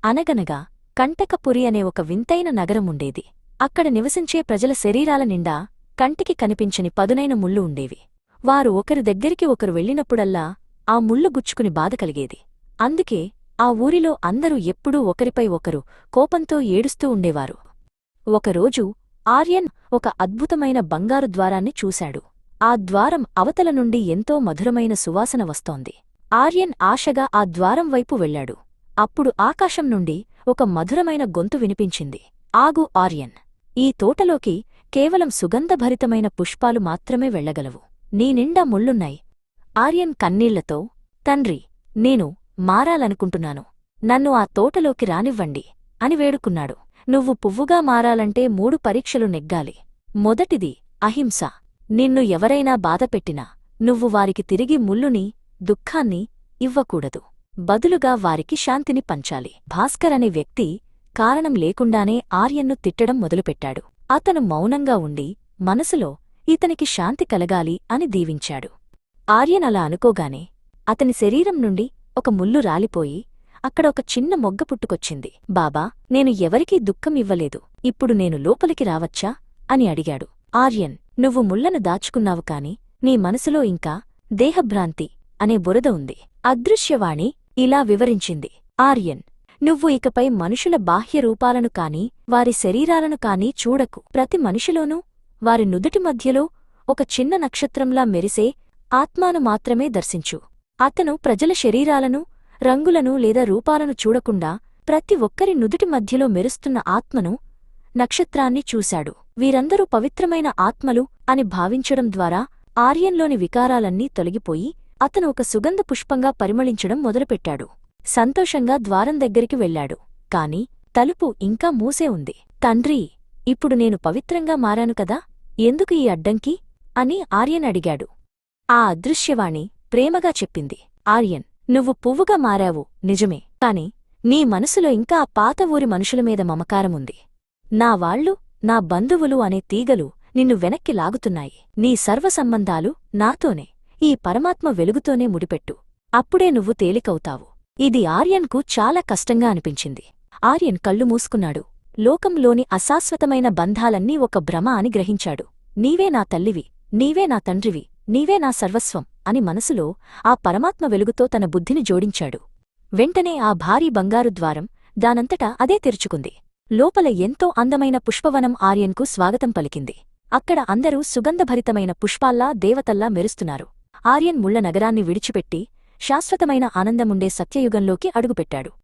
అనగనగా కంటకపురి అనే ఒక వింతైన నగరముండేది. అక్కడ నివసించే ప్రజల శరీరాల నిండా కంటికి కనిపించని పదునైన ముళ్ళు ఉండేవి. వారు ఒకరి దగ్గరికి ఒకరు వెళ్ళినప్పుడల్లా ఆ ముళ్ళు గుచ్చుకుని బాధ కలిగేది. అందుకే ఆ ఊరిలో అందరూ ఎప్పుడూ ఒకరిపై ఒకరు కోపంతో ఏడుస్తూ ఉండేవారు. ఒకరోజు ఆర్యన్ ఒక అద్భుతమైన బంగారు ద్వారాన్ని చూశాడు. ఆ ద్వారం అవతల నుండి ఎంతో మధురమైన సువాసన వస్తోంది. ఆర్యన్ ఆశగా ఆ ద్వారం వైపు వెళ్లాడు. అప్పుడు ఆకాశం నుండి ఒక మధురమైన గొంతు వినిపించింది. ఆగు ఆర్యన్, ఈ తోటలోకి కేవలం సుగంధభరితమైన పుష్పాలు మాత్రమే వెళ్లగలవు. నీ నిండా ముళ్ళున్నాయి. ఆర్యన్ కన్నీళ్లతో, తండ్రి, నేను మారాలనుకుంటున్నాను. నన్ను ఆ తోటలోకి రానివ్వండి అని వేడుకున్నాడు. నువ్వు పువ్వుగా మారాలంటే 3 పరీక్షలు నెగ్గాలి. మొదటిది అహింస. నిన్ను ఎవరైనా బాధపెట్టినా నువ్వు వారికి తిరిగి ముల్లుని, దుఃఖాన్ని ఇవ్వకూడదు. బదులుగా వారికి శాంతిని పంచాలి. భాస్కర్ అనే వ్యక్తి కారణం లేకుండానే ఆర్యన్ను తిట్టడం మొదలుపెట్టాడు. అతను మౌనంగా ఉండి మనసులో ఇతనికి శాంతి కలగాలి అని దీవించాడు. ఆర్యన్ అలా అనుకోగానే అతని శరీరం నుండి ఒక ముల్లు రాలిపోయి అక్కడ ఒక చిన్న మొగ్గ పుట్టుకొచ్చింది. బాబా, నేను ఎవరికీ దుఃఖం ఇవ్వలేదు. ఇప్పుడు నేను లోపలికి రావచ్చా అని అడిగాడు. ఆర్యన్, నువ్వు ముళ్లను దాచుకున్నావు కాని నీ మనసులో ఇంకా దేహభ్రాంతి అనే బురద ఉంది. అదృశ్యవాణి ఇలా వివరించింది. ఆర్యన్, నువ్వు ఇకపై మనుషుల బాహ్య రూపాలను కాని వారి శరీరాలను కాని చూడకు. ప్రతి మనిషిలోనూ వారి నుదుటి మధ్యలో ఒక చిన్న నక్షత్రంలా మెరిసే ఆత్మాను మాత్రమే దర్శించు. అతను ప్రజల శరీరాలను, రంగులను లేదా రూపాలను చూడకుండా ప్రతి ఒక్కరి నుదుటి మధ్యలో మెరుస్తున్న ఆత్మను, నక్షత్రాన్ని చూశాడు. వీరందరూ పవిత్రమైన ఆత్మలు అని భావించడం ద్వారా ఆర్యన్లోని వికారాలన్నీ తొలగిపోయి అతను ఒక సుగంధ పుష్పంగా పరిమళించడం మొదలుపెట్టాడు. సంతోషంగా ద్వారం దగ్గరికి వెళ్లాడు. కాని తలుపు ఇంకా మూసే ఉంది. తండ్రీ, ఇప్పుడు నేను పవిత్రంగా మారాను కదా, ఎందుకు ఈ అడ్డంకి అని ఆర్యన్ అడిగాడు. ఆ అదృశ్యవాణి ప్రేమగా చెప్పింది. ఆర్యన్, నువ్వు పువ్వుగా మారావు నిజమే, కాని నీ మనసులో ఇంకా ఆ పాత ఊరి మనుషులమీద మమకారముంది. నా వాళ్లు, నా బంధువులు అనే తీగలు నిన్ను వెనక్కి లాగుతున్నాయి. నీ సర్వసంబంధాలు నాతోనే, ఈ పరమాత్మ వెలుగుతోనే ముడిపెట్టు. అప్పుడే నువ్వు తేలికవుతావు. ఇది ఆర్యన్కు చాలా కష్టంగా అనిపించింది. ఆర్యన్ కళ్ళు మూసుకున్నాడు. లోకంలోని అశాశ్వతమైన బంధాలన్నీ ఒక భ్రమ అని గ్రహించాడు. నీవే నా తల్లివి, నీవే నా తండ్రివి, నీవే నా సర్వస్వం అని మనసులో ఆ పరమాత్మ వెలుగుతో తన బుద్ధిని జోడించాడు. వెంటనే ఆ భారీ బంగారు ద్వారం దానంతటా అదే తెరుచుకుంది. లోపల ఎంతో అందమైన పుష్పవనం ఆర్యన్కు స్వాగతం పలికింది. అక్కడ అందరూ సుగంధభరితమైన పుష్పాల్లా దేవతల్లా మెరుస్తున్నారు. ఆర్యన్ ముళ్ల నగరాన్ని విడిచిపెట్టి శాశ్వతమైన ఆనందముండే సత్యయుగంలోకి అడుగుపెట్టాడు.